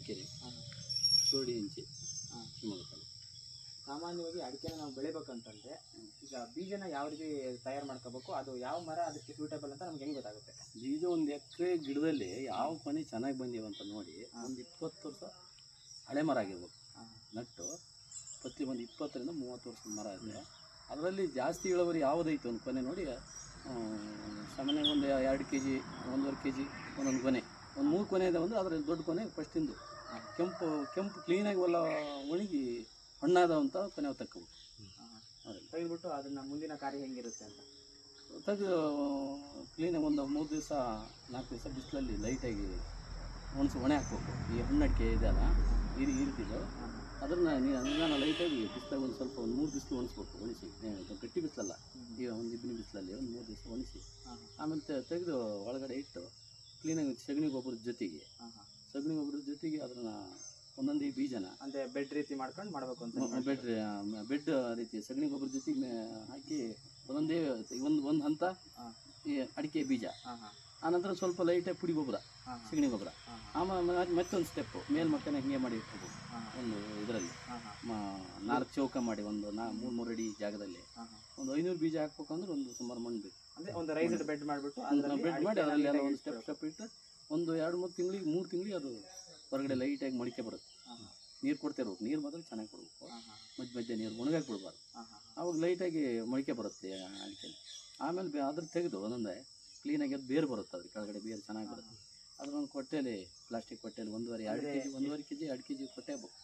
ಮಡಿಕೇರಿ ಸೋಡಿ ಇಂಚಿ ಶಿವಮೊಗ್ಗ. ಸಾಮಾನ್ಯವಾಗಿ ಅಡಿಕೆನ ನಾವು ಬೆಳಿಬೇಕಂತಂದ್ರೆ ಈಗ ಬೀಜನ ಯಾವ ರೀತಿ ತಯಾರು ಮಾಡ್ಕೋಬೇಕು, ಅದು ಯಾವ ಮರ ಅದಕ್ಕೆ ಸೂಟೇಬಲ್ ಅಂತ ನಮ್ಗೆ ಹೆಂಗೆ ಗೊತ್ತಾಗುತ್ತೆ? ಬೀಜ ಒಂದು ಎಕರೆ ಗಿಡದಲ್ಲಿ ಯಾವ ಮನೆ ಚೆನ್ನಾಗಿ ಬಂದಿವೆ ಅಂತ ನೋಡಿ ಒಂದು 20 ವರ್ಷ ಹಳೆ ಮರ ಆಗಿರ್ಬೇಕು ನಟ್ಟು. ಪ್ರತಿ ಒಂದು 20 ರಿಂದ 30 ವರ್ಷದ ಮರ ಇದೆ. ಅದರಲ್ಲಿ ಜಾಸ್ತಿ ಇಳುವರಿ ಯಾವುದೈತೆ ಒಂದು ಕೊನೆ ನೋಡಿ ಸಾಮಾನ್ಯ ಒಂದು 2 kg 1.5 kg ಒಂದೊಂದು ಕೊನೆ, ಒಂದು 3 ಕೊನೆ ಇದೆ ಅಂದರೆ ಅದರಲ್ಲಿ ದೊಡ್ಡ ಕೊನೆ ಫಸ್ಟಿಂದು ಕೆಂಪು ಕ್ಲೀನಾಗಿ ಎಲ್ಲ ಒಣಗಿ ಹಣ್ಣಾದವಂತ ಕೊನೆ ತಕ್ಕೋಬೇಕು. ತೆಗೆದುಬಿಟ್ಟು ಅದನ್ನ ಮುಂದಿನ ಕಾರ್ಯ ಹೆಂಗಿರುತ್ತೆ ಅಂತ ತೆಗೆದು ಕ್ಲೀನಾಗಿ ಒಂದು 3 ದಿವಸ 4 ದಿವಸ ಬಿಸಿಲಲ್ಲಿ ಲೈಟಾಗಿ ಒಣೆ ಹಾಕ್ಬೇಕು. ಈ ಹಣ್ಣಡಿಕೆ ಇದೆಯಲ್ಲ ಇರ್ತಿದ್ದು ಅದನ್ನು ಲೈಟಾಗಿ ಬಿಸಿಲಾಗಿ ಒಂದು ಸ್ವಲ್ಪ ಒಂದು 3 ಬಿಸಿಲು ಒಣಿಸಿ ಗಟ್ಟಿ ಬಿಸಿಲಲ್ಲ, ಈಗ ಒಂದು ಇಬ್ಬನಿ ಬಿಸಿಲಲ್ಲಿ ಒಂದು 3 ದಿವಸ ಒಣಿಸಿ ಆಮೇಲೆ ತೆಗೆದು ಒಳಗಡೆ ಇಟ್ಟು ಕ್ಲೀನಾಗಿ ಸಗಣಿ ಗೊಬ್ಬರದ ಜೊತೆಗೆ ಅದನ್ನು ಒಂದೊಂದು ಬೀಜನ ಅಂದರೆ ಬೆಡ್ ರೀತಿ ಮಾಡ್ಕೊಂಡು ಮಾಡಬೇಕು ಅಂತ ಬೆಡ್ ರೀತಿ ಸಗಣಿ ಗೊಬ್ಬರ ಜೊತೆಗೆ ಹಾಕಿ ಒಂದೊಂದೇ ಒಂದು ಹಂತ ಈ ಅಡಿಕೆ ಬೀಜ, ಆನಂತರ ಸ್ವಲ್ಪ ಲೈಟಾಗಿ ಪುಡಿ ಗೊಬ್ಬರ ಸಗಣಿ ಗೊಬ್ಬರ, ಆಮೇಲೆ ಮತ್ತೊಂದು ಸ್ಟೆಪ್ಪು ಮೇಲ್ಮಕ್ಕನ ಹಿಂಗೆ ಮಾಡಿ ಇಟ್ಕೋಬೇಕು. ಒಂದು ಇದರಲ್ಲಿ 4 ಚೌಕ ಮಾಡಿ ಒಂದು 3 ಅಡಿ ಜಾಗದಲ್ಲಿ ಒಂದು 500 ಬೀಜ ಹಾಕ್ಬೇಕು ಅಂದ್ರೆ ಒಂದು ಸುಮಾರು ಮಣ್ಣು ಬೇಕು. ಅಂದರೆ ಒಂದು ರೈಸ್ಡ್ ಬೆಡ್ ಮಾಡಿಬಿಟ್ಟು ಬೆಡ್ ಮಾಡಿ ಅದರಲ್ಲಿ ಎಲ್ಲ ಒಂದು ಸ್ಟೆಪ್ ಇಟ್ಟು ಒಂದು 2-3 ತಿಂಗಳಿಗೆ ಅದು ಹೊರಗಡೆ ಲೈಟಾಗಿ ಮೊಳಕೆ ಬರುತ್ತೆ. ನೀರು ಕೊಡ್ತಿರ್ಬೇಕು, ನೀರು ಮಾತ್ರ ಚೆನ್ನಾಗಿ ಕೊಡಬೇಕು, ಮಧ್ಯೆ ನೀರು ಒಣಗಾಕಿ ಬಿಡಬಾರ್ದು. ಅವಾಗ ಲೈಟಾಗಿ ಮೊಳಕೆ ಬರುತ್ತೆ ಅಡಿಕೆ. ಆಮೇಲೆ ಅದ್ರ ತೆಗೆದು ಒಂದೊಂದೇ ಕ್ಲೀನಾಗಿ ಅದು ಬೇರು ಬರುತ್ತೆ, ಅದ್ರ ಕೆಳಗಡೆ ಬೇರು ಚೆನ್ನಾಗಿ ಬರುತ್ತೆ. ಅದನ್ನೊಂದು ಕೊಟ್ಟೆಯಲ್ಲಿ ಪ್ಲಾಸ್ಟಿಕ್ ಕೊಟ್ಟೆಯಲ್ಲಿ 1.5 kg 2 kg ಕೊಟ್ಟೆ ಬೇಕು.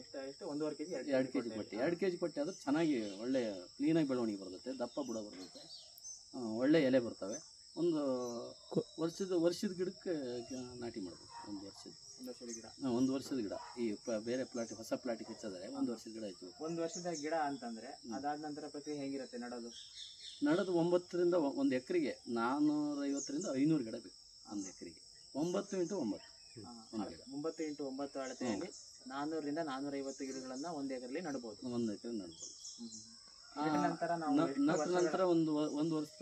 ಎಷ್ಟು 1.5 kg 2 kg ಕೊಟ್ಟೆ 2 kg ಕೊಟ್ಟೆ ಅದು ಚೆನ್ನಾಗಿ ಒಳ್ಳೆ ಕ್ಲೀನಾಗಿ ಬೆಳವಣಿಗೆ ಬರುತ್ತೆ, ದಪ್ಪ ಬುಡ ಬರುತ್ತೆ, ಒಳ್ಳೆ ಎಲೆ ಬರ್ತವೆ. ಒಂದು ವರ್ಷದ ಗಿಡಕ್ಕೆ ನಾಟಿ ಮಾಡಬೇಕು. ಒಂದು ವರ್ಷದ ಗಿಡ ಈ ಬೇರೆ ಪ್ಲಾಟ್ ಹೊಸ ಪ್ಲಾಟಿಗೆ ಹೆಚ್ಚಾದರೆ 1 ವರ್ಷದ ಗಿಡ ಹೆಚ್ಚು. 1 ವರ್ಷದ ಗಿಡ ಅಂತಂದ್ರೆ ಅದಾದ ನಂತರ ಪ್ರಕ್ರಿಯೆ ಹೇಗಿರುತ್ತೆ? ನಡೋದು 9 ರಿಂದ 1 ಎಕರೆಗೆ 450 ರಿಂದ 500 ಗಿಡ ಬೇಕು. 1 ಎಕರೆಗೆ 9 × 9 9 × 9 ಅಳತೆಯಲ್ಲಿ 400 ರಿಂದ 450 ಗಿಡಗಳನ್ನ 1 ಎಕರೆಯಲ್ಲಿ ನಡಬಹುದು. 1 ಎಕರೆ ನಡ್ಬೋದು. ನಂತರ ಒಂದು ವರ್ಷ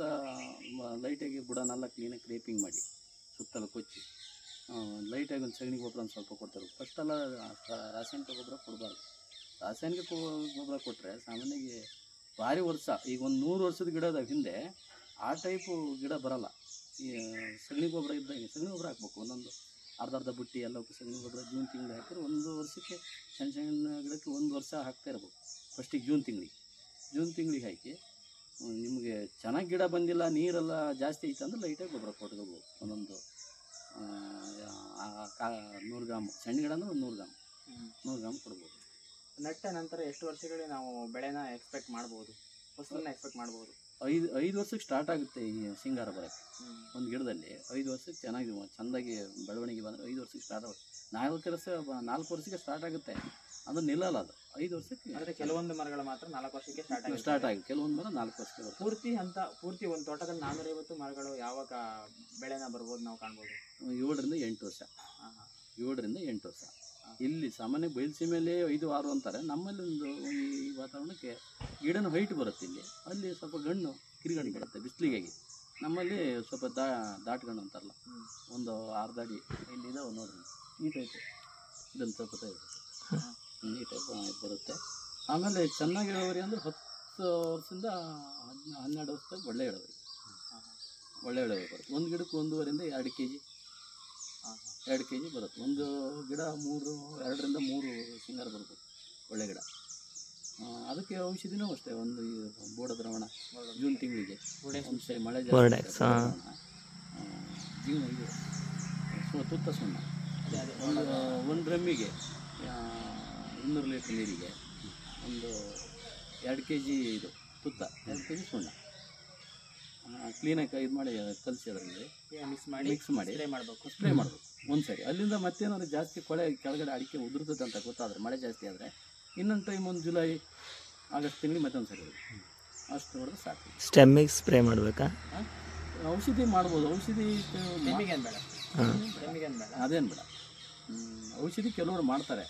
ಲೈಟಾಗಿ ಬುಡನೆಲ್ಲ ಕ್ಲೀನಾಗಿ ಕ್ರೇಪಿಂಗ್ ಮಾಡಿ ಸುತ್ತಲೂ ಕೊಚ್ಚಿ ಲೈಟಾಗಿ ಒಂದು ಸಗಣಿ ಗೊಬ್ಬರ ಒಂದು ಸ್ವಲ್ಪ ಕೊಡ್ತಾರೆ. ಫಸ್ಟೆಲ್ಲ ರಾಸಾಯನಿಕ ಗೊಬ್ಬರ ಕೊಡಬಾರ್ದು. ರಾಸಾಯನಿಕ ಗೊಬ್ಬರ ಕೊಟ್ಟರೆ ಸಾಮಾನ್ಯವಾಗಿ ಭಾರಿ ವರ್ಷ, ಈಗ ಒಂದು 100 ವರ್ಷದ ಗಿಡದ ಹಿಂದೆ ಆ ಟೈಪು ಗಿಡ ಬರಲ್ಲ. ಈ ಸಗಣಿ ಗೊಬ್ಬರ ಇದ್ದಂಗೆ ಸಗಣಿ ಗೊಬ್ಬರ ಹಾಕ್ಬೇಕು. ಒಂದೊಂದು ಅರ್ಧ ಬುಟ್ಟಿ ಎಲ್ಲವಕ್ಕೂ ಸಗಣಿ ಗೊಬ್ಬರ ಜೂನ್ ತಿಂಗಳು ಹಾಕಿದ್ರೆ 1 ವರ್ಷಕ್ಕೆ ಸಣ್ಣ ಗಿಡಕ್ಕೆ 1 ವರ್ಷ ಹಾಕ್ತಾ ಇರ್ಬೇಕು. ಫಸ್ಟಿಗೆ ಜೂನ್ ತಿಂಗಳಿಗೆ ಹಾಕಿ ನಿಮಗೆ ಚೆನ್ನಾಗಿ ಗಿಡ ಬಂದಿಲ್ಲ, ನೀರೆಲ್ಲ ಜಾಸ್ತಿ ಐತೆ ಅಂದ್ರೆ ಲೈಟಾಗಿ ಗೊಬ್ಬರ ಕೊಟ್ಕೋಬೇಕು. ಒಂದೊಂದು 100 ಗ್ರಾಮ್, ಸಣ್ಣ ಗಿಡ ಅಂದ್ರೆ ಒಂದು 100 ಗ್ರಾಮ್ ಕೊಡ್ಬೋದು. ನಟ್ಟ ನಂತರ ಎಷ್ಟು ವರ್ಷಗಳಿಗೆ ನಾವು ಬೆಳೆನ ಎಕ್ಸ್ಪೆಕ್ಟ್ ಮಾಡ್ಬೋದು, ಫಸಲನ್ನ ಎಕ್ಸ್ಪೆಕ್ಟ್ ಮಾಡ್ಬೋದು? 5 ವರ್ಷಕ್ಕೆ ಸ್ಟಾರ್ಟ್ ಆಗುತ್ತೆ ಈ ಸಿಂಗಾರ ಬರೋಕ್ಕೆ. ಒಂದು ಗಿಡದಲ್ಲಿ 5 ವರ್ಷಕ್ಕೆ ಚೆನ್ನಾಗಿ ಚೆಂದಾಗಿ ಬೆಳವಣಿಗೆ ಬಂದರೆ 5 ವರ್ಷಕ್ಕೆ ಸ್ಟಾರ್ಟ್ ಆಗುತ್ತೆ. 4 ವರ್ಷಕ್ಕೆ ಸ್ಟಾರ್ಟ್ ಆಗುತ್ತೆ, ಅದು ನಿಲ್ಲಲ್ಲ. ಅದು 5 ವರ್ಷಕ್ಕೆ. ಅಂದರೆ ಕೆಲವೊಂದು ಮರಗಳು ಮಾತ್ರ 4 ವರ್ಷಕ್ಕೆ ಸ್ಟಾರ್ಟ್ ಆಗುತ್ತೆ, ಕೆಲವೊಂದು ಮರ 4 ವರ್ಷಕ್ಕೆ. ಪೂರ್ತಿ ಒಂದು ತೋಟದಲ್ಲಿ 450 ಮರಗಳು ಯಾವಾಗ ಬೆಳೆನ ಬರ್ಬೋದು ನಾವು ಕಾಣ್ಬೋದು? 7 ರಿಂದ 8 ವರ್ಷ. 7 ರಿಂದ 8 ವರ್ಷ. ಇಲ್ಲಿ ಸಾಮಾನ್ಯ ಬಯಲುಸೀಮೆಯಲ್ಲಿ 5-6 ಅಂತಾರೆ. ನಮ್ಮಲ್ಲಿ ಈ ವಾತಾವರಣಕ್ಕೆ ಗಿಡನ ಹೈಟ್ ಬರುತ್ತೆ. ಇಲ್ಲಿ ಅಲ್ಲಿ ಸ್ವಲ್ಪ ಗಣ್ಣು ಕಿರಿಗಣ್ಣು ಬರುತ್ತೆ ಬಿಸಿಲಿಗಾಗಿ. ನಮ್ಮಲ್ಲಿ ಸ್ವಲ್ಪ ದಾಟ್ಗಣ್ಣು ಅಂತಾರಲ್ಲ, ಒಂದು ಅರ್ಧ ಅಡಿ ಇಲ್ಲಿದೆ ನೋಡ್ರಿ, ಈ ಟೈಪ್ ಇದನ್ನು ಸ್ವಲ್ಪ ಈ ಟೈಪ್ ಬರುತ್ತೆ. ಆಮೇಲೆ ಚೆನ್ನಾಗಿ ಇಳುವರಿ ಅಂದರೆ 10 ವರ್ಷದಿಂದ 12 ವರ್ಷದಾಗ ಒಳ್ಳೆ ಇಳುವರಿ ಬರುತ್ತೆ. ಒಂದು ಗಿಡಕ್ಕೆ 1.5 ರಿಂದ 2 kg 2 kg ಬರುತ್ತೆ. ಒಂದು ಗಿಡ 2 ರಿಂದ 3 ಸಿಂಗಾರ ಬರ್ಬೋದು ಒಳ್ಳೆ ಗಿಡ. ಅದಕ್ಕೆ ಔಷಧಿನೂ ಅಷ್ಟೇ, ಒಂದು ಬೋಡ ದ್ರಾವಣ ಜೂನ್ ತಿಂಗಳಿಗೆ ಒಂದು ಸರಿ ಮಳೆ ತುತ್ತ ಸುಣ್ಣ ಒಂದು ಡ್ರಮ್ಮಿಗೆ 200 ಲೀಟ್ರ್ ನೀರಿಗೆ ಒಂದು 2 kg ಇದು ತುತ್ತ, 2 kg ಸುಣ್ಣ ಕ್ಲೀನಾಗಿ ಇದು ಮಾಡಿ ಕಲಸಿ ಅದರಲ್ಲಿ ಮಿಕ್ಸ್ ಮಾಡಿ ಸ್ಪ್ರೇ ಮಾಡಬೇಕು ಒಂದು ಸರಿ. ಅಲ್ಲಿಂದ ಮತ್ತೇನಾದ್ರು ಜಾಸ್ತಿ ಕೊಳೆ ಕೆಳಗಡೆ ಅಡಿಕೆ ಉದುರ್ತದೆ ಅಂತ ಗೊತ್ತಾದರೆ, ಮಳೆ ಜಾಸ್ತಿ ಆದರೆ ಇನ್ನೊಂದು ಟೈಮ್ ಒಂದು ಜುಲೈ ಆಗಸ್ಟ್ ತಿಂಗಳಿಗೆ ಮತ್ತೊಂದು ಸರಿ ಅಷ್ಟು ಹೊಡೆದು ಸಾಕು. ಸ್ಟೆಮ್ಮಿಗೆ ಸ್ಪ್ರೇ ಮಾಡಬೇಕಾ? ಔಷಧಿ ಮಾಡ್ಬೋದು. ಔಷಧಿ ಅದೇನು ಬೇಡ. ಔಷಧಿ ಕೆಲವರು ಮಾಡ್ತಾರೆ.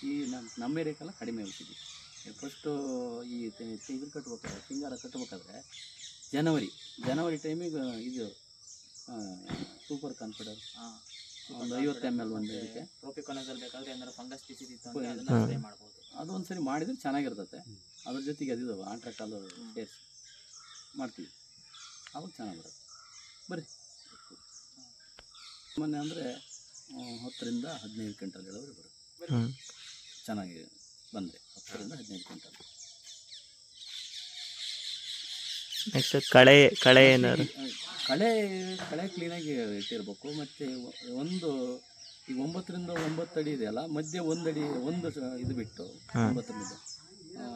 ಈ ನಮ್ಮ ಏರಿಯಾಕ್ಕೆಲ್ಲ ಕಡಿಮೆ ಔಷಧಿ. ಫಸ್ಟು ಈ ಇದು ಕಟ್ಬೇಕಾದ್ರೆ, ಸಿಂಗಾರ ಕಟ್ಟಬೇಕಾದ್ರೆ ಜನವರಿ ಟೈಮಿಗೆ ಇದು ಸೂಪರ್ ಕಾನ್ಫಿಡೆನ್ಸ್ ಒಂದು 50 ml ಒಂದು ಇದಕ್ಕೆ. ಪ್ರೋಪಿಕೊನಜೋಲ್ ಬೇಕಾದ್ರೆ ಏನಾದ್ರು ಫಂಗಸ್ ಡಿಸೀಸ್ ಇತ್ತು ಅಂದ್ರೆ ಅದನ್ನ ಸ್ಪ್ರೇ ಮಾಡ್ಬೋದು. ಅದು ಒಂದ್ಸರಿ ಮಾಡಿದ್ರೆ ಚೆನ್ನಾಗಿರ್ತತೆ. ಅದ್ರ ಜೊತೆಗೆ ಅದು ಆಂಟ್ರಾಕಾಲು ಸೇರಿಸಿ ಮಾಡ್ತೀವಿ, ಅವಾಗ ಚೆನ್ನಾಗಿ ಬರುತ್ತೆ. ಬರ್ರಿ ಮೊನ್ನೆ ಅಂದರೆ 10 ರಿಂದ 15 ಕ್ವಿಂಟಲ್ ಇಳುವರಿ ಬರುತ್ತೆ. ಚೆನ್ನಾಗಿ ಬಂದರೆ 10 ರಿಂದ 15 ಕ್ವಿಂಟಲ್. ನೆಕ್ಸ್ಟ್ ಕಳೆ ಏನಾದ್ರು ಕಳೆ ಕ್ಲೀನಾಗಿ ಇಟ್ಟಿರ್ಬೇಕು. ಮತ್ತು ಈಗ 9 ರಿಂದ 9 ಅಡಿ ಇದೆಯಲ್ಲ, ಮಧ್ಯೆ 1 ಅಡಿ ಇದು ಬಿಟ್ಟು 9 ಮಧ್ಯೆ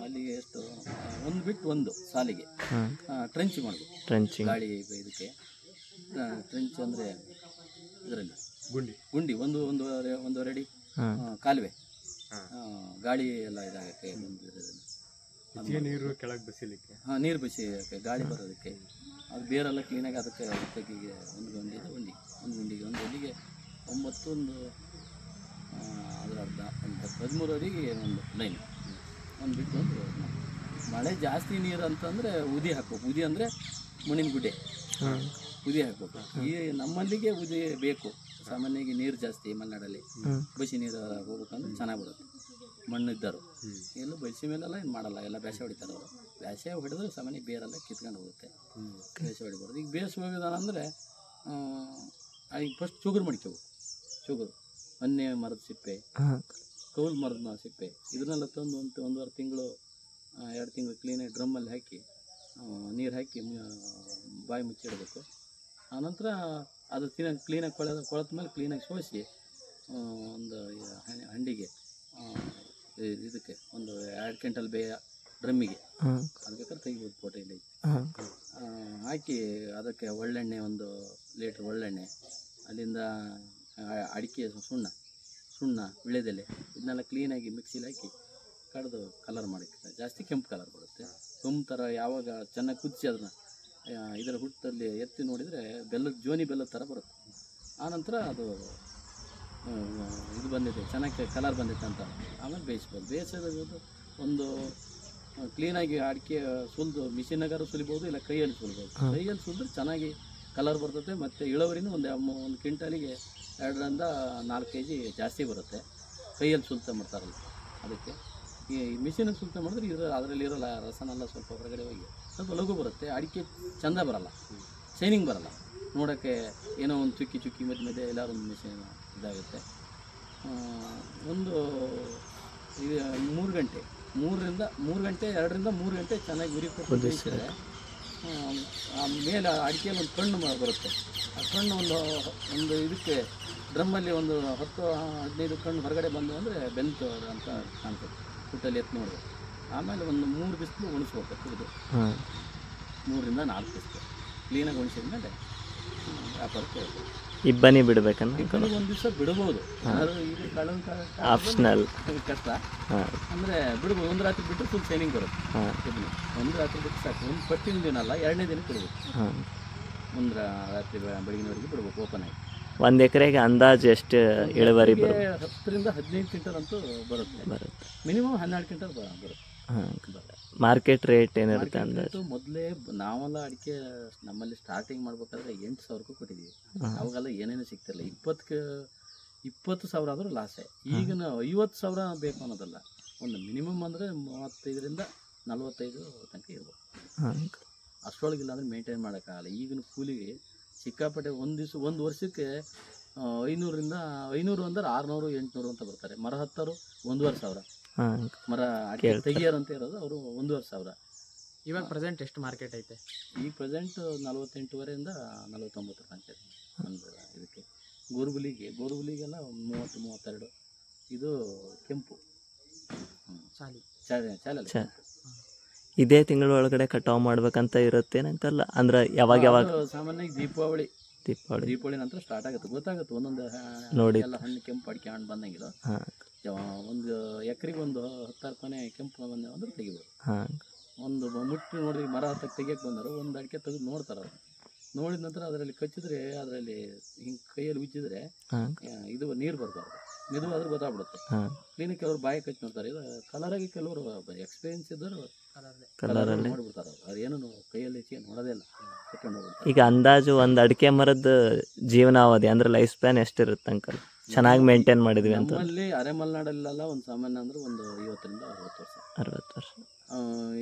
ಅಲ್ಲಿಗೆ ಎಷ್ಟು 1 ಬಿಟ್ಟು 1 ಸಾಲಿಗೆ ಟ್ರೆಂಚ್ ಮಾಡಬೇಕು. ಗಾಳಿ ಇದಕ್ಕೆ ಟ್ರೆಂಚ್ ಅಂದರೆ ಇದರಲ್ಲಿ ಗುಂಡಿ ಒಂದೂವರೆ ಅಡಿ ಕಾಲುವೆ, ಗಾಳಿ ಎಲ್ಲ ಇದಾಗಕ್ಕೆ ನೀರು ಕೆಳಗೆ ಬಸಿಲಿಕ್ಕೆ, ನೀರು ಬಸಿಯಕ್ಕೆ, ಗಾಳಿ ಬರೋದಕ್ಕೆ, ಅದು ಬೇರೆಲ್ಲ ಕ್ಲೀನಾಗಿ ಅದಕ್ಕೆ ತೆಗಿಗೆ ಒಂದು ಗುಂಡಿಗೆ 9 ಒಂದು ಅದರ ಅರ್ಧ ಒಂದು 13 ಅಡಿಗೆ ಒಂದು ಲೈನ್, ಒಂದು ಬಿಟ್ಟು ಒಂದು. ಮಳೆ ಜಾಸ್ತಿ ನೀರು ಅಂತಂದರೆ ಉದಿ ಹಾಕ್ಬೇಕು. ಉದಿ ಅಂದರೆ ಮಣ್ಣಿನ ಗುಡ್ಡೆ ಉದಿ ಹಾಕ್ಬೇಕು. ಈ ನಮ್ಮಲ್ಲಿಗೆ ಉದಿ ಬೇಕು. ಸಾಮಾನ್ಯವಾಗಿ ನೀರು ಜಾಸ್ತಿ ಮಲೆನಾಡಲ್ಲಿ, ಬಸಿ ನೀರು ಹೋಗ್ಬೇಕಂದ್ರೆ ಚೆನ್ನಾಗಿ ಬರುತ್ತೆ. ಮಣ್ಣು ಇದ್ದರು ಎಲ್ಲೂ ಬಸಿ ಮೇಲೆಲ್ಲ ಏನು ಮಾಡಲ್ಲ, ಎಲ್ಲ ಬೇಸೆ ಹೊಡಿತಾರೆ ಅವರು. ಬೇಸೆ ಹೊಡೆದ್ರೆ ಸಾಮಾನ್ಯ ಬೇರೆಲ್ಲ ಕಿತ್ಕೊಂಡು ಹೋಗುತ್ತೆ, ಬೇಸೆ ಹೊಡಿಬಾರ್ದು. ಈಗ ಬೇಸೆ ಹೋಗಿದಾನ ಅಂದರೆ ಈಗ ಫಸ್ಟ್ ಚುಗುರು ಮಾಡ್ಕೋಬೇಕು. ಚುಗುರು, ಹೊನ್ನೆ ಮರದ ಸಿಪ್ಪೆ, ಕೌಲ್ ಮರದ ಸಿಪ್ಪೆ, ಇದನ್ನೆಲ್ಲ ತಂದು 1.5 ತಿಂಗಳು 2 ತಿಂಗಳು ಕ್ಲೀನಾಗಿ ಡ್ರಮ್ಮಲ್ಲಿ ಹಾಕಿ ನೀರು ಹಾಕಿ ಬಾಯಿ ಮುಚ್ಚಿಡಬೇಕು. ಆನಂತರ ಅದು ಕ್ಲೀನಾಗಿ ಕೊಳೆತ ಮೇಲೆ ಕ್ಲೀನಾಗಿ ಸೋಸಿ ಒಂದು ಹಂಡಿಗೆ ಇದಕ್ಕೆ ಒಂದು 2 ಕ್ವಿಂಟಲ್ ಡ್ರಮ್ಮಿಗೆ ಅದು ಬೇಕಾದ್ರೆ ತೆಗಿಬೋದು. ಫೋಟೋಲ್ಲಿ ಹಾಕಿ ಅದಕ್ಕೆ ಒಳ್ಳೆಣ್ಣೆ 1 ಲೀಟ್ರ್ ಒಳ್ಳೆಣ್ಣೆ, ಅಲ್ಲಿಂದ ಅಡಿಕೆ ಸುಣ್ಣ ವಿಳೆದೆಲೆ ಇದನ್ನೆಲ್ಲ ಕ್ಲೀನಾಗಿ ಮಿಕ್ಸಿಲಿ ಹಾಕಿ ಕಡ್ದು ಕಲರ್ ಮಾಡಿ, ಜಾಸ್ತಿ ಕೆಂಪು ಕಲರ್ ಬರುತ್ತೆ. ಕೆಂಪು ಥರ ಯಾವಾಗ ಚೆನ್ನಾಗಿ ಕುದಿಸಿ ಅದನ್ನು ಇದರ ಹುಟ್ಟಲ್ಲಿ ಎತ್ತಿ ನೋಡಿದರೆ ಜೋನಿ ಬೆಲ್ಲದ ಥರ ಬರುತ್ತೆ. ಆನಂತರ ಅದು ಇದು ಬಂದಿದೆ, ಚೆನ್ನಾಗಿ ಕಲರ್ ಬಂದಿತ್ತು ಅಂತ ಆಮೇಲೆ ಬೇಯಿಸ್ಬೋದು. ಬೇಯಿಸೋದು ಒಂದು ಕ್ಲೀನಾಗಿ ಅಡಿಕೆ ಸುಲಿದು ಮಿಷಿನಾಗಾರು ಸುಲಿಬೋದು, ಇಲ್ಲ ಕೈಯಲ್ಲಿ ಸುಲಿಬೋದು. ಕೈಯಲ್ಲಿ ಸುಲಿದ್ರೆ ಚೆನ್ನಾಗಿ ಕಲರ್ ಬರ್ತದೆ. ಮತ್ತು ಇಳುವರಿನೂ ಒಂದು ಕ್ವಿಂಟಲಿಗೆ 2 ರಿಂದ 4 kg ಜಾಸ್ತಿ ಬರುತ್ತೆ. ಕೈಯಲ್ಲಿ ಸುಲಿತ ಮಾಡ್ತಾರಲ್ಲ ಅದಕ್ಕೆ. ಈ ಮಿಷಿನಿಗೆ ಸುಲಿತ ಮಾಡಿದ್ರೆ ಅದರಲ್ಲಿರೋ ರಸನೆಲ್ಲ ಸ್ವಲ್ಪ ಹೊರಗಡೆ ಹೋಗಿ ಸ್ವಲ್ಪ ಲಘು ಬರುತ್ತೆ. ಅಡಿಕೆ ಚೆಂದ ಬರಲ್ಲ, ಶೈನಿಂಗ್ ಬರಲ್ಲ, ನೋಡೋಕ್ಕೆ ಏನೋ ಒಂದು ಚುಕ್ಕಿ ಮಧ್ಯೆ ಎಲ್ಲರೂ ಒಂದು ಮಿಷಿನ್ ಇದಾಗುತ್ತೆ. ಒಂದು 3 ಗಂಟೆ 2 ರಿಂದ 3 ಗಂಟೆ ಚೆನ್ನಾಗಿ ಉರಿ ಕೊಟ್ಟು ಬೇಯಿಸಿದ್ರೆ ಮೇಲೆ ಅಡಿಕೆಯಲ್ಲಿ ಒಂದು ಕಣ್ಣು ಬರುತ್ತೆ. ಆ ಕಣ್ಣು ಒಂದು ಇದಕ್ಕೆ ಡ್ರಮ್ಮಲ್ಲಿ ಒಂದು 10-15 ಕಣ್ಣು ಹೊರಗಡೆ ಬಂದು ಅಂದರೆ ಬೆಂತು ಅಂತ ಕಾಣ್ತದೆ. ಹುಟ್ಟಲ್ಲಿ ಎತ್ತು ನೋಡಿದೆ. ಆಮೇಲೆ ಒಂದು 3 ಬಿಸಿಲು ಒಣಸ್ಬೇಕು. ಕುಡಿದು 3 ರಿಂದ 4 ಬಿಸಿಲು ಕ್ಲೀನಾಗಿ ಒಣಸಿದ ಮೇಲೆ ವ್ಯಾಪಾರಕ್ಕೆ ಹೋಗ್ಬೇಕು. ಇಬ್ಬನಿ ಬಿಡ್ಬೇಕನ್ನ ಒಂದು ದಿವಸ ಬಿಡ್ಬೋದು, ಈಗ ಆಪ್ಷನಲ್ ಕಷ್ಟ ಅಂದರೆ ಬಿಡ್ಬೋದು. ಒಂದು ರಾತ್ರಿ ಬಿಟ್ಟರೆ ಫುಲ್ ಶೈನಿಂಗ್ ಬರುತ್ತೆ. ಒಂದು ರಾತ್ರಿ ಬಿಟ್ಟು ಸಾಕು. ಒಂದು ಫಸ್ಟಿನ ದಿನ ಅಲ್ಲ, 2ನೇ ದಿನಕ್ಕೆ ಬಿಡ್ಬೇಕು. ಒಂದು ರಾತ್ರಿ ಬೆಳಗಿನವರೆಗೆ ಬಿಡ್ಬೇಕು ಓಪನ್ ಆಗಿ. 1 ಎಕರೆಗೆ ಅಂದಾಜು ಎಷ್ಟು ಇಳುವರಿ ಬರುತ್ತೆ? 10 ರಿಂದ 15 ಕ್ವಿಂಟಲ್ ಅಂತೂ ಬರುತ್ತೆ. ಮಿನಿಮಮ್ 12 ಕ್ವಿಂಟಲ್ ಬರುತ್ತೆ. ಮಾರ್ಕೆಟ್ ರೇಟ್ ಏನಿರುತ್ತೆ ಅಂದಾಜು? ಮೊದಲೇ ನಾವೆಲ್ಲ ಅಡಿಕೆ ನಮ್ಮಲ್ಲಿ ಸ್ಟಾರ್ಟಿಂಗ್ ಮಾಡ್ಬೇಕಾದ್ರೆ 8,000 ರೂಪಾಯಿ ಕೊಟ್ಟಿದ್ದೀವಿ. ಅವಾಗೆಲ್ಲ ಏನೇನು ಸಿಗ್ತಿಲ್ಲ. 20,000 ಆದರೂ ಲಾಸೆ. ಈಗಿನ 50,000 ಬೇಕು ಅನ್ನೋದಲ್ಲ, ಒಂದು ಮಿನಿಮಮ್ ಅಂದರೆ 35 ರಿಂದ 45 ತನಕ ಇರ್ಬೋದು. ಅಷ್ಟರೊಳಗಿಲ್ಲ ಅಂದರೆ ಮೇಂಟೈನ್ ಮಾಡೋಕ್ಕಾಗಲ್ಲ. ಈಗಿನ ಕೂಲಿಗೆ ಸಿಕ್ಕಾಪಟ್ಟೆ ಒಂದು ವರ್ಷಕ್ಕೆ 500 ಅಂದರೆ 600 800 ಅಂತ ಬರ್ತಾರೆ. ಮರ ಹತ್ತರು 1,500. ಮರ ಅಡಿಕೆ ತೆಗಿಯೋರು ಅಂತ ಇರೋದು ಅವರು 1,500. ಇವಾಗ ಪ್ರೆಸೆಂಟ್ ಎಷ್ಟು ಮಾರ್ಕೆಟ್ ಐತೆ? ಈಗ ಪ್ರೆಸೆಂಟ್ 48,500 49 ತನಕ ಒಂದು ಇದಕ್ಕೆ. ಗೋರುಗುಲಿಗೆಲ್ಲ 30-32. ಇದು ಕೆಂಪು ಚಾಲಲ್ಲಿ. ಇದೇ ತಿಂಗಳ ಒಳಗಡೆ ಕಟಾವು ಮಾಡ್ಬೇಕಂತ ಇರುತ್ತೆ ನಂಕಲ್ಲ ಅಂದ್ರೆ ಯಾವಾಗ ಸಾಮಾನ್ಯವಾಗಿ ದೀಪಾವಳಿ ನಂತರ ಸ್ಟಾರ್ಟ್ ಆಗುತ್ತೆ. ಗೊತ್ತಾಗುತ್ತೆ ಒಂದೊಂದು ನೋಡಿ ಎಲ್ಲ ಹಣ್ಣು ಕೆಂಪು ಅಡಿಕೆ ಹಣ್ಣು ಬಂದಂಗಿಲ್ಲ. ಒಂದು ಎಕರೆಗೆ ಒಂದು 10 ಕೊನೆ ಕೆಂಪು ಬಂದ ಅಂದ್ರೆ ತೆಗಿಬೋದು. ಒಂದು ಮುಟ್ಟಿ ನೋಡಿದ್ರೆ ಮರ ಹತ್ತಕ್ಕೆ ತೆಗಿಯಕ್ಕೆ ಬಂದರು, ಒಂದು ಅಡಿಕೆ ತೆಗೆದು ನೋಡ್ತಾರೆ. ಅವ್ರು ನೋಡಿದ ನಂತರ ಅದರಲ್ಲಿ ಕಚ್ಚಿದ್ರೆ, ಅದರಲ್ಲಿ ಹಿಂಗೆ ಕೈಯಲ್ಲಿ ಉಜ್ಜಿದ್ರೆ ಇದು ನೀರು ಬರಬಾರ್ದು, ಮೆದುವಾದ್ರೆ ಗೊತ್ತಾಗ್ಬಿಡುತ್ತೆ. ಕ್ಲೀನಿಕ್ ಕೆಲವರು ಬಾಯಿ ಕಚ್ಚಿ ನೋಡ್ತಾರೆ. ಇದು ಕಲರಾಗಿ ಕೆಲವರು ಎಕ್ಸ್ಪೀರಿಯನ್ಸ್ ಇದ್ದರು ಕಲರಲ್ಲಿ ಮಾಡಿಬಿಡ್ತಾರೆ ಅದೇನು ಕೈಯಲ್ಲಿ ಹೆಚ್ಚಿಗೆ ನೋಡೋದೇ ಇಲ್ಲ ತಕೊಂಡು ಹೋಗ್ಬಿಡ್ತಾರೆ. ಈಗ ಅಂದಾಜು ಒಂದು ಅಡಿಕೆ ಮರದ ಜೀವನಾವಧಿ ಅಂದ್ರೆ ಲೈಫ್ ಸ್ಪ್ಯಾನ್ ಎಷ್ಟಿರುತ್ತೆ ಅಂಕಲ್ ಚೆನ್ನಾಗಿ ಮೇಂಟೈನ್ ಮಾಡಿದ್ವಿ ಅಂತ? ನಮ್ಮಲ್ಲಿ ಅರೆಮಲೆನಾಡಲ್ಲೆಲ್ಲ ಒಂದು ಸಾಮಾನ್ಯ ಅಂದ್ರೆ ಒಂದು 50 ರಿಂದ 60 ವರ್ಷ. 60 ವರ್ಷ.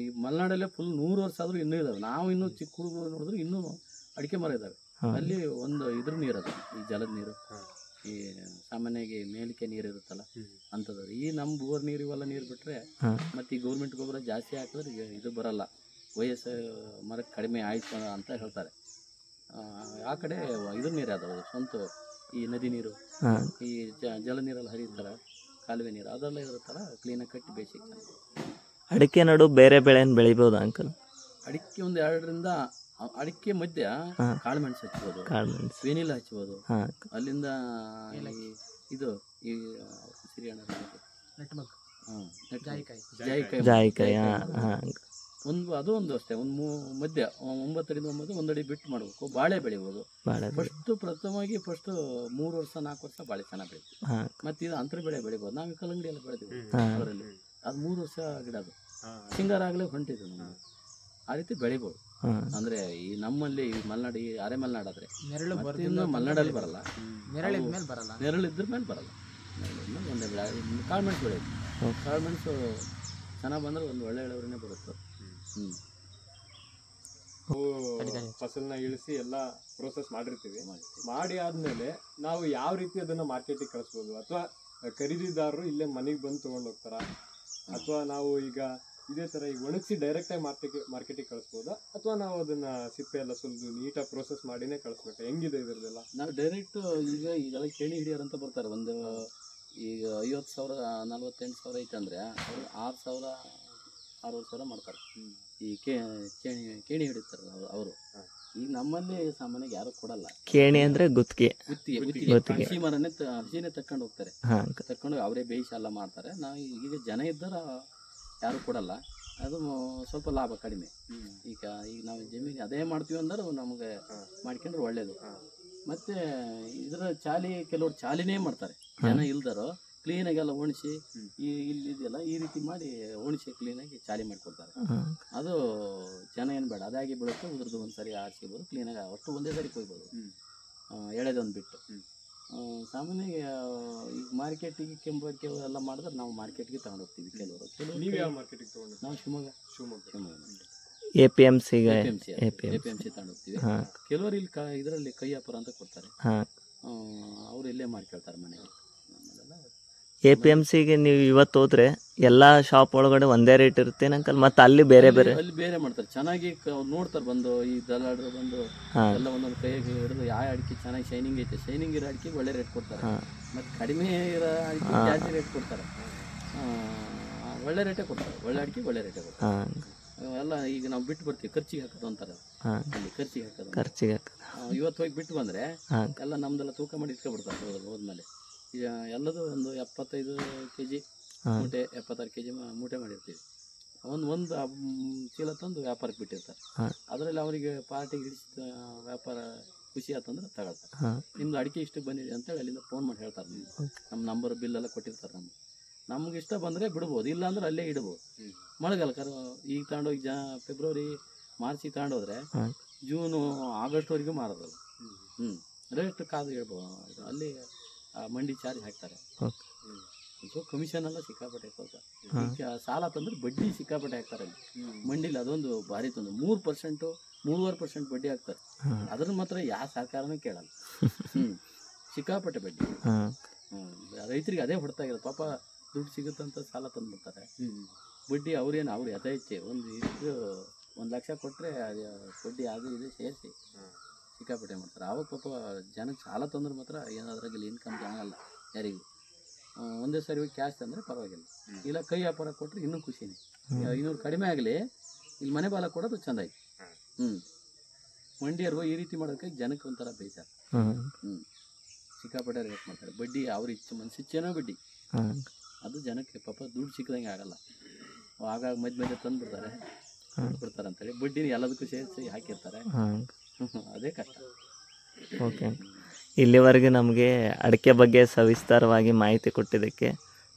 ಈ ಮಲೆನಾಡಲ್ಲೇ ಫುಲ್ 100 ವರ್ಷ ಆದ್ರೂ ಇನ್ನೂ ಇದಾವೆ. ನಾವು ಇನ್ನೂ ಚಿಕ್ಕ ಹುಡುಗರು ನೋಡಿದ್ರೆ ಇನ್ನೂ ಅಡಿಕೆ ಮರ ಇದಾವೆ. ಅಲ್ಲಿ ಒಂದು ಇದ್ರ ನೀರು ಅದು, ಈ ಜಲದ ನೀರು, ಈ ಸಾಮಾನ್ಯವಾಗಿ ಮೇಲಿಕೆ ನೀರು ಇರುತ್ತಲ್ಲ ಅಂಥದ್ದು. ಈ ನಮ್ಮ ಬೋರ್ ನೀರು ಇವೆಲ್ಲ ನೀರು ಬಿಟ್ರೆ ಮತ್ತೆ ಈ ಗೌರ್ಮೆಂಟ್ ಗೊಬ್ಬರ ಜಾಸ್ತಿ ಹಾಕಿದ್ರೆ ಇದು ಬರಲ್ಲ, ವಯಸ್ಸು ಮರಕ್ಕೆ ಕಡಿಮೆ ಆಯ್ತು ಅಂತ ಹೇಳ್ತಾರೆ. ಆ ಕಡೆ ಇದ್ರ ನೀರು ಅದಾವೆ ಸ್ವಂತ, ಈ ನದಿ ನೀರು, ಈ ಜಲ ನೀರೆಲ್ಲ ಹರಿಯುತ್ತಲ್ಲ, ಕಾಲುವೆ ನೀರು ಅದೆಲ್ಲ ಇರುತ್ತಲ್ಲ, ಕ್ಲೀನಾಗಿ ಕಟ್ಟಿ ಬೇಸಿಗೆ. ಅಡಿಕೆ ನಡು ಬೇರೆ ಬೆಳೆಯನ್ನು ಬೆಳಿಬೋದಾ ಅಂಕಲ್? ಅಡಿಕೆ ಒಂದು 2 ರಿಂದ ಅಡಿಕೆ ಮಧ್ಯ ಕಾಳುಮೆಣಸು ಹಚ್ಬೋದು, ಕಾಳುಮೆಣಸು, ವೆನಿಲಾ ಹಚ್ಬೋದು. ಅಲ್ಲಿಂದ ಇದು ಈ ಸಿರಿಯಣ್ಣ ಜಾಯಿಕಾಯಿ ಒಂದು ಅದು ಒಂದು ಅಷ್ಟೇ, ಒಂದು ಮಧ್ಯ 9 ರಿಂದ 9 1 ಅಡಿ ಬಿಟ್ಟು ಮಾಡಬೇಕು. ಬಾಳೆ ಬೆಳಿಬೋದು. ಪ್ರಥಮವಾಗಿ 3 ವರ್ಷ 4 ವರ್ಷ ಬಾಳೆ ಚೆನ್ನಾಗಿ ಬೆಳಿತೀವಿ. ಮತ್ತೆ ಇದು ಅಂತರ ಬೆಳೆ ಬೆಳಿಬೋದು. ನಾವು ಕಲ್ಲಂಗಡಿ ಎಲ್ಲ ಬೆಳಿತೀವಿ ಅದರಲ್ಲಿ, ಅದು 3 ವರ್ಷ ಗಿಡ, ಅದು ಸಿಂಗಾರ ಆಗಲೇ ಹೊಂಟಿದ್ದು ನಮ್ಗೆ. ಆ ರೀತಿ ಬೆಳಿಬೋದು. ಅಂದ್ರೆ ಈ ನಮ್ಮಲ್ಲಿ ಈ ಮಲೆನಾಡು, ಈ ಅರೆ ಮಲೆನಾಡಾದ್ರೆ ನೆರಳು ಮಲೆನಾಡಲ್ಲಿ ಬರಲ್ಲ, ನೆರಳಿದ್ಮೇಲೆ ಬರಲ್ಲ, ನೆರಳಿದ್ರ ಮೇಲೆ ಬರಲ್ಲ. ಒಂದೇ ಬೆಳೆ ಕಾಳುಮೆಣಸು ಬೆಳೆಯೋದು. ಕಾಳುಮೆಣಸು ಚೆನ್ನಾಗಿ ಬಂದ್ರೆ ಒಂದು ಒಳ್ಳೆ ಇಳುವರಿನೇ ಬರುತ್ತೆ. ಫಸಲ್ನ ಇಳಿಸಿ ಎಲ್ಲ ಪ್ರೋಸೆಸ್ ಮಾಡಿರ್ತೀವಿ. ಮಾಡಿ ಆದ್ಮೇಲೆ ನಾವು ಯಾವ ರೀತಿ ಅದನ್ನ ಮಾರ್ಕೆಟಿಗೆ ಕಳಿಸ್ಬೋದು? ಅಥವಾ ಖರೀದಿದಾರರು ಇಲ್ಲೇ ಮನೆಗೆ ಬಂದು ತಗೊಂಡು ಹೋಗ್ತಾರ? ಅಥವಾ ನಾವು ಈಗ ಇದೇ ತರ ಈಗ ಒಣಗಿಸಿ ಡೈರೆಕ್ಟ್ ಆಗಿ ಮಾರ್ಕೆಟಿಗೆ ಕಳಿಸ್ಬೋದಾ? ಅಥವಾ ನಾವು ಅದನ್ನ ಸಿಪ್ಪೆ ಎಲ್ಲ ಸುಲಿದು ನೀಟಾಗಿ ಪ್ರೋಸೆಸ್ ಮಾಡಿನೇ ಕಳಿಸ್ಬೇಕು? ಹೆಂಗಿದೆ ಇದರದೆಲ್ಲ? ನಾವು ಡೈರೆಕ್ಟ್ ಈಗೆಲ್ಲ ಕೇಣಿ ಹಿಡಿಯೋರು ಅಂತ ಬರ್ತಾರೆ. ಒಂದು ಈಗ 50,000 48,000 ಐತೆ ಅಂದ್ರೆ ಅವರು 6,000 60,000 ಮಾಡ್ತಾರೆ. ಈ ಕೇಣಿ ಹಿಡಿತಾರೆ ಅವರು. ಈಗ ನಮ್ಮಲ್ಲಿ ಸಾಮಾನ್ಯವಾಗಿ ಯಾರು ಕೊಡಲ್ಲ. ಕೇಣಿ ಅಂದ್ರೆ ಗುತ್ತಿಗೆ, ಹಸಿ ಮರನೇ ಹಸಿನೇ ತಕೊಂಡು ಹೋಗ್ತಾರೆ. ತಕೊಂಡು ಅವರೇ ಬೇಯಿಸಿ ಎಲ್ಲ ಮಾಡ್ತಾರೆ. ನಾವು ಈಗ ಜನ ಇದ್ದಾರ ಯಾರು ಕೊಡಲ್ಲ. ಅದು ಸ್ವಲ್ಪ ಲಾಭ ಕಡಿಮೆ. ಈಗ ನಾವು ಜಮೀನು ಅದೇ ಮಾಡ್ತೀವಿ ಅಂದ್ರೆ ನಮಗೆ ಮಾಡ್ಕೊಂಡ್ರೆ ಒಳ್ಳೇದು. ಮತ್ತೆ ಇದರ ಕೆಲವರು ಚಾಲಿನೇ ಮಾಡ್ತಾರೆ. ಜನ ಇಲ್ದಾರೋ ಕ್ಲೀನಾಗೆಲ್ಲ ಒಣಸಿ ಇಲ್ಲಿ ಇದೆಯಲ್ಲ ಈ ರೀತಿ ಮಾಡಿ ಒಣಸಿ ಕ್ಲೀನಾಗಿ ಚಾಲಿ ಮಾಡಿಕೊಡ್ತಾರೆ. ಅದು ಜನ ಏನು ಬೇಡ, ಅದಾಗಿ ಬೀಳುತ್ತೆ. ಉದ್ರದ್ದು ಒಂದ್ಸರಿ ಆರಿಸಿಬೋದು, ಕ್ಲೀನಾಗಿ ಅಷ್ಟು ಒಂದೇ ಸರಿ ಕೊಯ್ಬೋದು, ಎಳೆದೊಂದು ಬಿಟ್ಟು. ಸಾಮಾನ್ಯವಾಗಿ ಈಗ ಮಾರ್ಕೆಟಿಗೆ ಕೆಂಬಕ್ಕೆ ಎಲ್ಲ ಮಾಡಿದ್ರೆ ನಾವು ಮಾರ್ಕೆಟ್ಗೆ ತಗೊಂಡು ಹೋಗ್ತೀವಿ. ಕೆಲವರು ನೀವು ಯಾವ ಮಾರ್ಕೆಟಿಗೆ ತಗೊಂಡು? ನಾವು ಶಿವಮೊಗ್ಗ APMC ತಗೊಂಡು ಹೋಗ್ತೀವಿ. ಕೆಲವರು ಇಲ್ಲಿ ಇದರಲ್ಲಿ ಕೈ ವ್ಯಾಪಾರ ಅಂತ ಕೊಡ್ತಾರೆ, ಅವ್ರು ಇಲ್ಲೇ ಮಾಡ್ಕೊಳ್ತಾರೆ ಮನೆಗೆ. APMCಗೆ ನೀವು ಇವತ್ತು ಹೋದ್ರೆ ಎಲ್ಲಾ ಶಾಪ್ ಒಳಗಡೆ ಒಂದೇ ರೇಟ್ ಇರುತ್ತೆ ಅಂಕಲ್? ಮತ್ತೆ ಅಲ್ಲಿ ಬೇರೆ ಮಾಡ್ತಾರೆ. ಚೆನ್ನಾಗಿ ನೋಡ್ತಾರೆ ಬಂದು, ಈ ದಲಾಳರು ಬಂದು ಎಲ್ಲ ಒಂದೊಂದು ಕೈಗೆ ಹಿಡಿದು ಯಾವ ಅಡಿಕೆ ಚೆನ್ನಾಗಿ ಶೈನಿಂಗ್ ಐತೆ, ಶೈನಿಂಗ್ ಇರೋ ಅಡಿಕೆ ಒಳ್ಳೆ ರೇಟ್ ಕೊಡ್ತಾರೆ. ಮತ್ತೆ ಕಡಿಮೆ ಇರೋ ಅಡಿಕೆ ಜಾಸ್ತಿ ರೇಟ್ ಕೊಡ್ತಾರೆ. ಒಳ್ಳೆ ರೇಟೇ ಕೊಡ್ತಾರೆ. ಒಳ್ಳೆ ಅಡಿಕೆ ಒಳ್ಳೆ ರೇಟೇ ಕೊಡ್ತಾರೆ. ಎಲ್ಲ ಈಗ ನಾವು ಬಿಟ್ಟು ಬರ್ತೀವಿ, ಖರ್ಚಿಗೆ ಹಾಕೋದು ಅಂತಾರೆ. ಅಲ್ಲಿ ಖರ್ಚಿಗೆ ಹಾಕೋದು ಇವತ್ತು ಹೋಗಿ ಬಿಟ್ಟು ಬಂದ್ರೆ ಎಲ್ಲ ನಮ್ದೆಲ್ಲ ತೂಕ ಮಾಡಿ ಇಟ್ಕೊಬಿಡ್ತಾರೆ. ಹೋದ್ಮೇಲೆ ಈಗ ಎಲ್ಲದು ಒಂದು 75 kg ಮೂಟೆ, 76 kg ಮೂಟೆ ಮಾಡಿರ್ತೀವಿ. ಒಂದು ಚೀಲ ತಂದು ವ್ಯಾಪಾರಕ್ಕೆ ಬಿಟ್ಟಿರ್ತಾರೆ. ಅದರಲ್ಲಿ ಅವರಿಗೆ ಪಾರ್ಟಿಗೆ ಹಿಡಿಸಿದ ವ್ಯಾಪಾರ ಖುಷಿ ಆತಂದ್ರೆ ತಗೊಳ್ತಾರೆ. ನಿಮ್ದು ಅಡಿಕೆ ಇಷ್ಟು ಬಂದಿದೆ ಅಂತೇಳಿ ಅಲ್ಲಿಂದ ಫೋನ್ ಮಾಡಿ ಹೇಳ್ತಾರೆ. ನಮ್ಮ ನಂಬರ್ ಬಿಲ್ ಎಲ್ಲ ಕೊಟ್ಟಿರ್ತಾರೆ. ನಮ್ಗೆ ಇಷ್ಟ ಬಂದರೆ ಬಿಡ್ಬೋದು, ಇಲ್ಲ ಅಂದ್ರೆ ಅಲ್ಲೇ ಇಡ್ಬೋದು. ಮಳೆಗಾಲ ಈಗ ತಗೊಂಡೋಗಿ ಫೆಬ್ರವರಿ ಮಾರ್ಚಿಗೆ ತಗೊಂಡೋದ್ರೆ ಜೂನು ಆಗಸ್ಟ್ವರೆಗೂ ಮಾರೋದಲ್ಲ. ರೇಟ್ ಕಾದು ಹೇಳ್ಬೋದು. ಅಲ್ಲಿ ಮಂಡಿ ಚಾರ್ಜ್ ಹಾಕ್ತಾರೆ. ಸೊ ಕಮಿಷನ್ ಎಲ್ಲ ಸಿಕ್ಕಾಪಟ್ಟೆ ಸ್ವಲ್ಪ. ಈಗ ಸಾಲ ತಂದ್ರೆ ಬಡ್ಡಿ ಸಿಕ್ಕಾಪಟ್ಟೆ ಹಾಕ್ತಾರೆ ಅಲ್ಲಿ ಮಂಡಿಲಿ. ಅದೊಂದು ಭಾರಿ ತಂದು 3%, 3.5% ಬಡ್ಡಿ ಹಾಕ್ತಾರೆ. ಅದ್ರ ಮಾತ್ರ ಯಾವ ಸರ್ಕಾರನೂ ಕೇಳಲ್ಲ. ಸಿಕ್ಕಾಪಟ್ಟೆ ಬಡ್ಡಿ. ರೈತರಿಗೆ ಅದೇ ಹೊಡ್ತಾಗಿರೋದು. ಪಾಪ ದುಡ್ಡು ಸಿಗುತ್ತಂತ ಸಾಲ ತಂದ್ಬಿಡ್ತಾರೆ. ಬಡ್ಡಿ ಅವ್ರು ಯಥೇಚ್ಛೆ 1 ಲಕ್ಷ ಕೊಟ್ಟರೆ ಬಡ್ಡಿ ಅದು ಇದು ಸೇರಿಸಿ ಸಿಕ್ಕಾಪಟ್ಟೆ ಮಾಡ್ತಾರೆ. ಆವಾಗ ಪಾಪ ಜನಕ್ಕೆ ಸಾಲ ತಂದ್ರೆ ಮಾತ್ರ ಏನಾದ್ರಾಗಲಿ ಇನ್ಕಮ್ ಆಗಲ್ಲ ಯಾರಿಗೂ. ಒಂದೇ ಸರಿ ಹೋಗಿ ಕ್ಯಾಶ್ ತಂದರೆ ಪರವಾಗಿಲ್ಲ, ಇಲ್ಲ ಕೈ ವ್ಯಾಪಾರ ಕೊಟ್ಟರೆ ಇನ್ನೂ ಖುಷಿನೇ. 500 ಕಡಿಮೆ ಆಗಲಿ, ಇಲ್ಲಿ ಮನೆ ಬಾಲ ಕೊಡೋದು ಚೆಂದ ಆಯ್ತು. ಮಂಡಿಯರ್ಗೋ ಈ ರೀತಿ ಮಾಡೋದಕ್ಕೆ ಜನಕ್ಕೆ ಒಂಥರ ಬೇಜಾರು. ಸಿಕ್ಕಾಪಟ್ಟೆ ರೇಟ್ ಮಾಡ್ತಾರೆ. ಬಡ್ಡಿ ಅವ್ರಿಗೆ ಮನಸ್ಸಿಚ್ಚೇನೋ ಬಡ್ಡಿ. ಅದು ಜನಕ್ಕೆ ಪಾಪ ದುಡ್ಡು ಸಿಕ್ಕದಂಗೆ ಆಗಲ್ಲ. ಆಗಾಗ ಮಧ್ಯೆ ತಂದುಬಿಡ್ತಾರೆ, ಕೊಡ್ತಾರೆ ಅಂತೇಳಿ ಬಡ್ಡಿನ ಎಲ್ಲದಕ್ಕೂ ಸೇರಿಸಿ ಹಾಕಿರ್ತಾರೆ. ಅದೇ ಕಷ್ಟ. ಓಕೆ, ಇಲ್ಲಿವರೆಗೆ ನಮಗೆ ಅಡಿಕೆ ಬಗ್ಗೆ ಸವಿಸ್ತಾರವಾಗಿ ಮಾಹಿತಿ ಕೊಟ್ಟಿದ್ದಕ್ಕೆ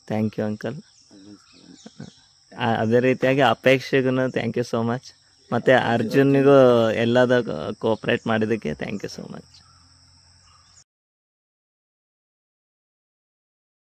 ಥ್ಯಾಂಕ್ ಯು ಅಂಕಲ್. ಅದೇ ರೀತಿಯಾಗಿ ಅಪೇಕ್ಷೆಗೂ ಥ್ಯಾಂಕ್ ಯು ಸೋ ಮಚ್. ಮತ್ತು ಅರ್ಜುನ್ನಿಗೂ ಎಲ್ಲದ ಕೋಆಪ್ರೇಟ್ ಮಾಡಿದ್ದಕ್ಕೆ ಥ್ಯಾಂಕ್ ಯು ಸೋ ಮಚ್.